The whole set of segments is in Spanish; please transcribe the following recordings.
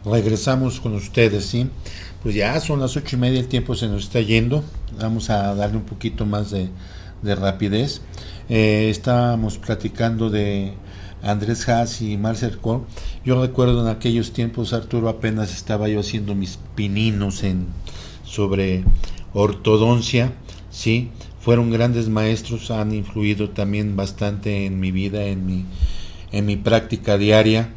Regresamos con ustedes, ¿sí? Pues ya son las 8:30, el tiempo se nos está yendo. Vamos a darle un poquito más de rapidez. Estábamos platicando de Andrés Haas y Marcel Korn. Yo recuerdo en aquellos tiempos, Arturo, apenas estaba yo haciendo mis pininos sobre ortodoncia, ¿sí? Fueron grandes maestros, han influido también bastante en mi vida, en mi práctica diaria.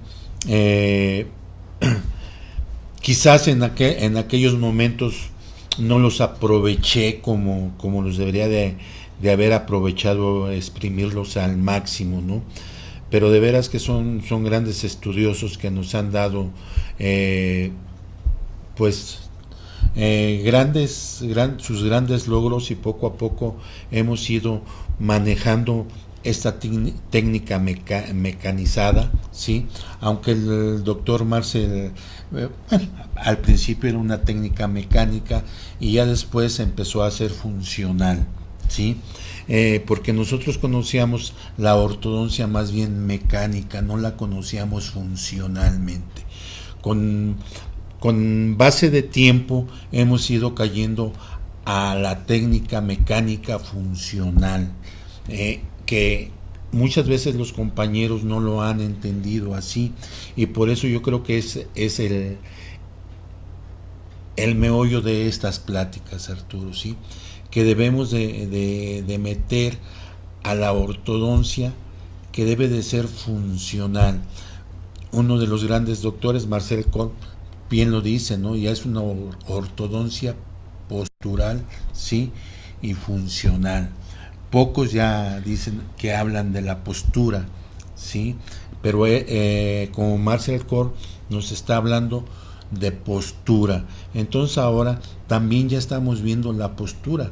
Quizás en aquellos momentos no los aproveché como los debería de haber aprovechado, exprimirlos al máximo, ¿no? Pero de veras que son grandes estudiosos que nos han dado sus grandes logros, y poco a poco hemos ido manejando esta técnica mecanizada, ¿sí? Aunque el doctor Marcel al principio era una técnica mecánica y ya después empezó a ser funcional, ¿sí? Porque nosotros conocíamos la ortodoncia más bien mecánica, no la conocíamos funcionalmente. Con base de tiempo hemos ido cayendo a la técnica mecánica funcional, que muchas veces los compañeros no lo han entendido así, y por eso yo creo que es el meollo de estas pláticas, Arturo, ¿sí? Que debemos de meter a la ortodoncia, que debe de ser funcional. Uno de los grandes doctores, Marcel Korn, bien lo dice, ¿no? Ya es una ortodoncia postural, ¿sí? Y funcional. Pocos ya dicen que hablan de la postura, ¿sí? Pero como Marcel Korn nos está hablando de postura, entonces ahora también ya estamos viendo la postura.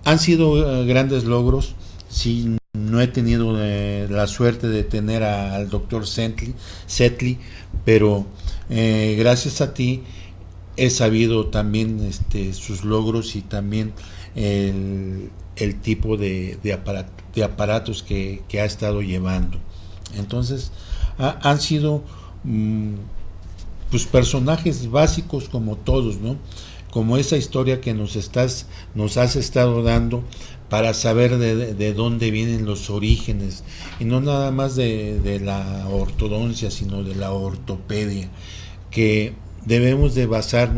Han sido grandes logros. Sí, no he tenido la suerte de tener al doctor Setli, pero gracias a ti he sabido también sus logros, y también el tipo de aparatos que ha estado llevando. Entonces han sido pues personajes básicos como todos, ¿no? Como esa historia que nos has estado dando, para saber de dónde vienen los orígenes, y no nada más de la ortodoncia, sino de la ortopedia, que debemos de basar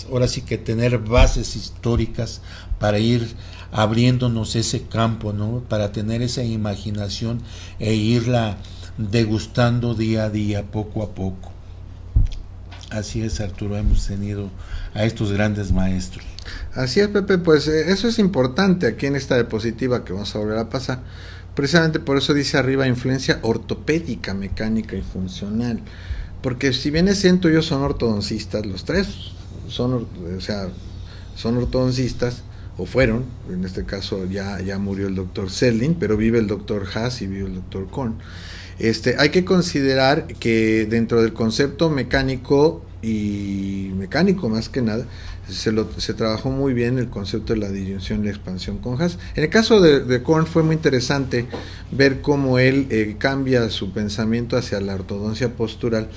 ahora sí que tener bases históricas para ir abriéndonos ese campo, ¿no? Para tener esa imaginación e irla degustando día a día, poco a poco. Así es, Arturo, hemos tenido a estos grandes maestros. Así es, Pepe, pues eso es importante aquí en esta diapositiva que vamos a volver a pasar. Precisamente por eso dice arriba influencia ortopédica, mecánica y funcional. Porque si bien es cierto, ellos son ortodoncistas, los tres son ortodoncistas, o fueron, en este caso ya murió el doctor Selin, pero vive el doctor Haas y vive el doctor Korn. Hay que considerar que dentro del concepto mecánico más que nada, se trabajó muy bien el concepto de la disyunción y la expansión con Haas. En el caso de Korn fue muy interesante ver cómo él cambia su pensamiento hacia la ortodoncia postural,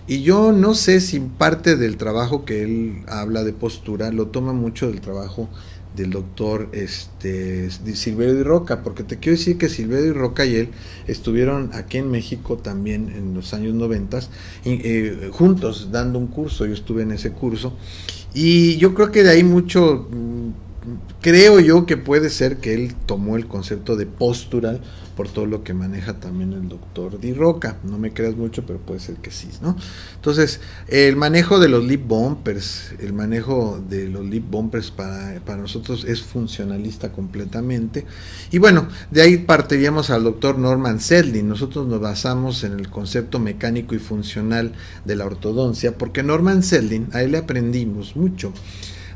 y yo no sé si parte del trabajo que él habla de postura lo toma mucho del trabajo del doctor Silverio Di Roca, porque te quiero decir que Silverio Di Roca y él estuvieron aquí en México también en los años 90 juntos dando un curso. Yo estuve en ese curso, y yo creo que de ahí mucho, creo yo que puede ser que él tomó el concepto de postural por todo lo que maneja también el doctor Di Roca. No me creas mucho, pero puede ser que sí, ¿no? Entonces, el manejo de los lip bumpers, para nosotros es funcionalista completamente. Y bueno, de ahí partiríamos al doctor Norman Selin. Nosotros nos basamos en el concepto mecánico y funcional de la ortodoncia, porque Norman Selin, a él le aprendimos mucho.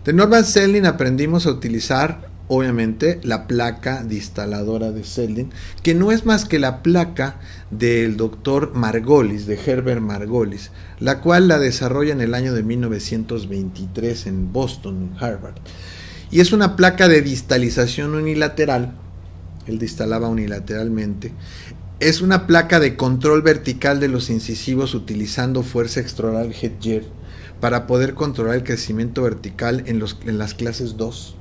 De Norman Selin aprendimos a utilizar obviamente la placa distaladora de Selden, que no es más que la placa del doctor Margolis, de Herbert Margolis, la cual la desarrolla en el año de 1923 en Boston, en Harvard. Y es una placa de distalización unilateral, él distalaba unilateralmente. Es una placa de control vertical de los incisivos utilizando fuerza extraoral Headgear para poder controlar el crecimiento vertical en las clases 2,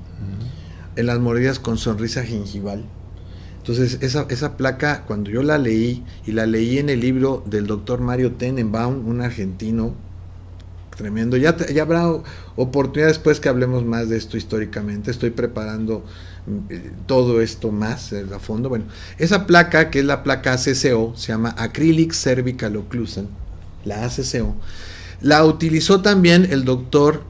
en las mordidas con sonrisa gingival. Entonces esa placa, cuando yo la leí, y la leí en el libro del doctor Mario Tenenbaum, un argentino tremendo, ya habrá oportunidad después que hablemos más de esto históricamente, estoy preparando todo esto más a fondo. Bueno, esa placa, que es la placa ACCO, se llama Acrylic Cervical Occlusion, la ACCO, la utilizó también el doctor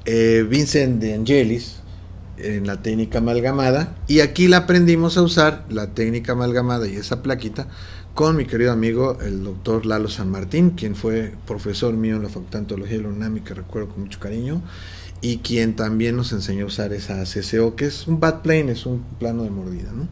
Vincent de Angelis en la técnica amalgamada, y aquí la aprendimos a usar, la técnica amalgamada y esa plaquita, con mi querido amigo el doctor Lalo San Martín, quien fue profesor mío en la Facultad de Ontología de la UNAM, que recuerdo con mucho cariño, y quien también nos enseñó a usar esa CCO, que es un bad plane, es un plano de mordida, ¿no?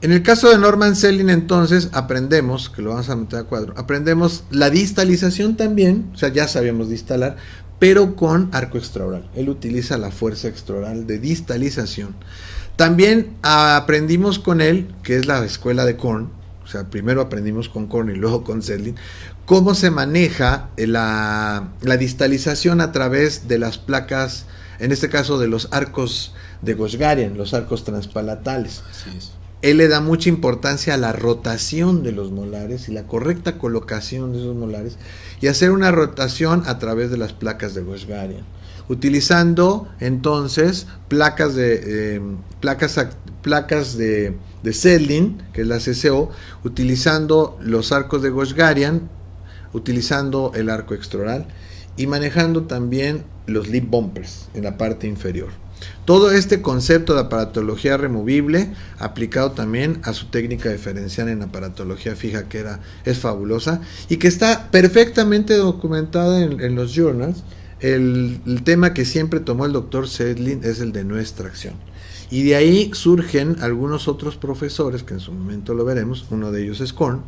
En el caso de Norman Selling, entonces, aprendemos, que lo vamos a meter a cuadro, aprendemos la distalización también, o sea, ya sabíamos distalar, pero con arco extraoral. Él utiliza la fuerza extraoral de distalización. También aprendimos con él, que es la escuela de Korn, o sea, primero aprendimos con Korn y luego con Selling, cómo se maneja la distalización a través de las placas, en este caso de los arcos de Gosgarian, los arcos transpalatales. Así es. Él le da mucha importancia a la rotación de los molares y la correcta colocación de esos molares, y hacer una rotación a través de las placas de Gosgarian, utilizando entonces placas de Selling, que es la CCO, utilizando los arcos de Gosgarian, utilizando el arco extraoral y manejando también los lip bumpers en la parte inferior. Todo este concepto de aparatología removible aplicado también a su técnica diferencial en aparatología fija, que es fabulosa y que está perfectamente documentada en los journals. El tema que siempre tomó el doctor Selling es el de no extracción. Y de ahí surgen algunos otros profesores, que en su momento lo veremos, uno de ellos es Korn,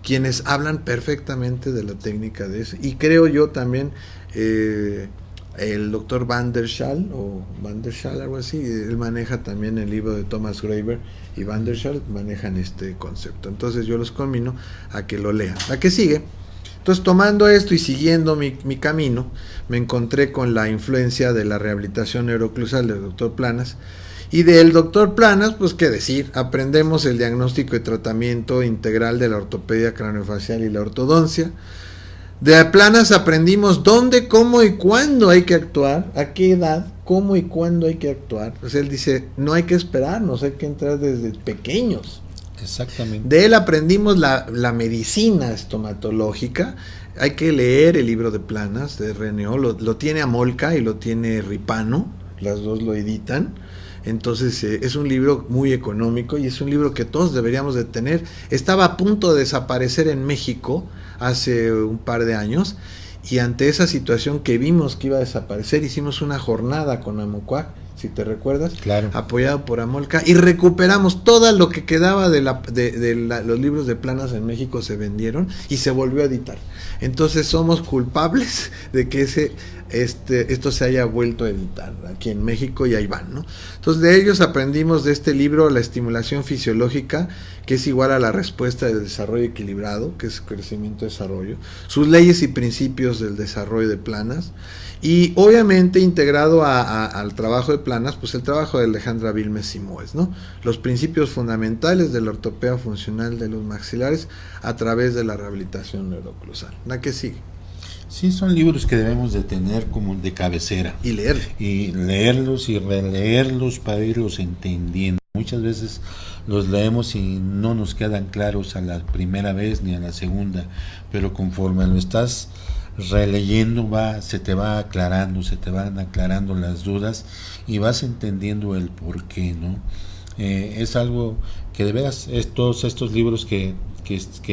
quienes hablan perfectamente de la técnica de eso. Y creo yo también el doctor Van der Schaal, algo así, él maneja también el libro de Thomas Graeber, y Van der Schaal manejan este concepto. Entonces yo los conmino a que lo lean. ¿A qué sigue? Entonces, tomando esto y siguiendo mi camino, me encontré con la influencia de la rehabilitación neuroclusal del doctor Planas. Y del doctor Planas, pues qué decir, aprendemos el diagnóstico y tratamiento integral de la ortopedia craneofacial y la ortodoncia. De Planas aprendimos dónde, cómo y cuándo hay que actuar, a qué edad, cómo y cuándo hay que actuar. Pues él dice, no hay que esperarnos, hay que entrar desde pequeños. Exactamente. De él aprendimos la medicina estomatológica. Hay que leer el libro de Planas, de Reneo, lo tiene Amolca y lo tiene Ripano, las dos lo editan. Entonces es un libro muy económico y es un libro que todos deberíamos de tener. Estaba a punto de desaparecer en México hace un par de años, y ante esa situación que vimos que iba a desaparecer, hicimos una jornada con Amocuac, si te recuerdas, claro, apoyado por Amolca, y recuperamos todo lo que quedaba de los libros de Planas en México, se vendieron y se volvió a editar. Entonces somos culpables de que esto se haya vuelto a editar aquí en México, y ahí van, ¿no? Entonces de ellos aprendimos de este libro la estimulación fisiológica, que es igual a la respuesta del desarrollo equilibrado, que es crecimiento-desarrollo, sus leyes y principios del desarrollo de Planas, y obviamente integrado al trabajo de Planas, pues el trabajo de Alejandra Vilmes Simoes, ¿no? Los principios fundamentales de la ortopedia funcional de los maxilares a través de la rehabilitación neuroclusal. ¿La que sigue? Sí, son libros que debemos de tener como de cabecera. Y leer. Y leerlos y releerlos para irlos entendiendo. Muchas veces los leemos y no nos quedan claros a la primera vez ni a la segunda, pero conforme lo estás releyendo se te van aclarando las dudas y vas entendiendo el por qué, ¿no? Es algo que de veras, todos estos libros que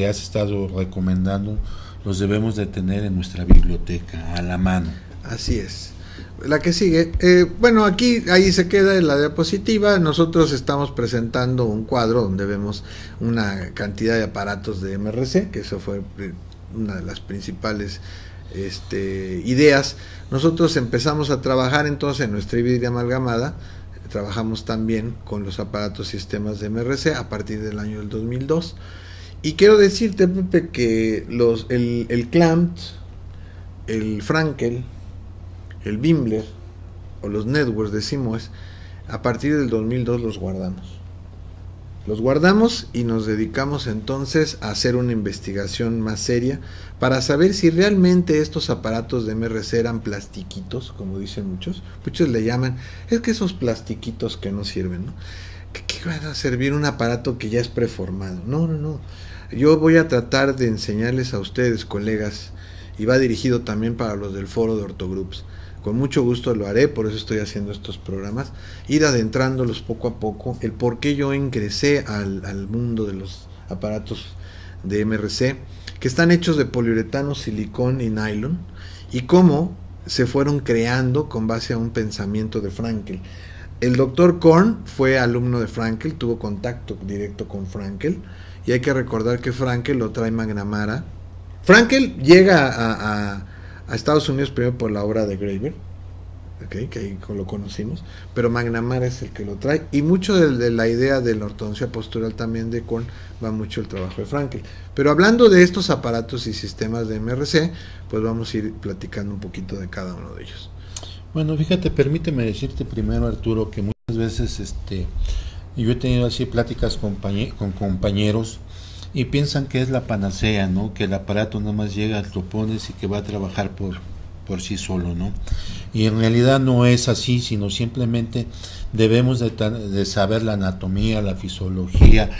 has estado recomendando los debemos de tener en nuestra biblioteca, a la mano. Así es. La que sigue, bueno, ahí se queda en la diapositiva. Nosotros estamos presentando un cuadro donde vemos una cantidad de aparatos de MRC, que eso fue una de las principales ideas. Nosotros empezamos a trabajar entonces en nuestra híbrida amalgamada. Trabajamos también con los aparatos sistemas de MRC a partir del año del 2002. Y quiero decirte, Pepe, que el Clamp, el Frankel, el Bimbler o los networks de Simoes, a partir del 2002 los guardamos. Los guardamos y nos dedicamos entonces a hacer una investigación más seria para saber si realmente estos aparatos de MRC eran plastiquitos, como dicen muchos. Muchos le llaman, es que esos plastiquitos que no sirven, ¿no? ¿Qué va a servir un aparato que ya es preformado? No. Yo voy a tratar de enseñarles a ustedes, colegas, y va dirigido también para los del foro de Orthogroups. Con mucho gusto lo haré, por eso estoy haciendo estos programas, ir adentrándolos poco a poco, el por qué yo ingresé al mundo de los aparatos de MRC, que están hechos de poliuretano, silicón y nylon, y cómo se fueron creando con base a un pensamiento de Frankel. El doctor Korn fue alumno de Frankel, tuvo contacto directo con Frankel, y hay que recordar que Frankel lo trae McNamara. Frankel llega a Estados Unidos primero por la obra de Graeber, okay, que ahí lo conocimos, pero McNamara es el que lo trae, y mucho de la idea de la ortodoncia postural también de Korn va mucho el trabajo de Frankel. Pero hablando de estos aparatos y sistemas de MRC, pues vamos a ir platicando un poquito de cada uno de ellos. Bueno, fíjate, permíteme decirte primero, Arturo, que muchas veces yo he tenido así pláticas con compañeros y piensan que es la panacea, ¿no? Que el aparato nada más llega, lo pones y que va a trabajar por sí solo, ¿no? Y en realidad no es así, sino simplemente debemos de saber la anatomía, la fisiología,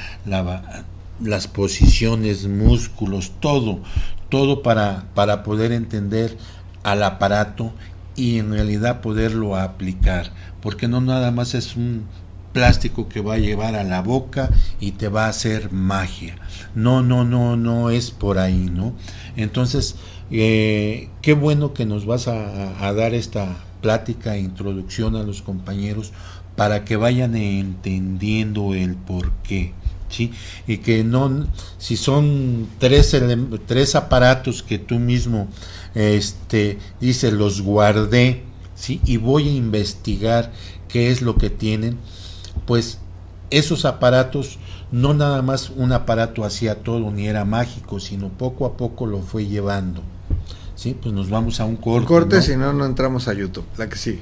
las posiciones, músculos, todo para poder entender al aparato y en realidad poderlo aplicar, porque no nada más es un plástico que va a llevar a la boca y te va a hacer magia. No es por ahí, ¿no? Entonces, qué bueno que nos vas a dar esta plática e introducción a los compañeros para que vayan entendiendo el porqué, ¿sí? Y que no, si son tres aparatos que tú mismo dices, los guardé, ¿sí? Y voy a investigar qué es lo que tienen, pues esos aparatos, no nada más un aparato hacía todo ni era mágico, sino poco a poco lo fue llevando. Sí, pues nos vamos a un corte. ¿No? Si no entramos a YouTube. La que sigue.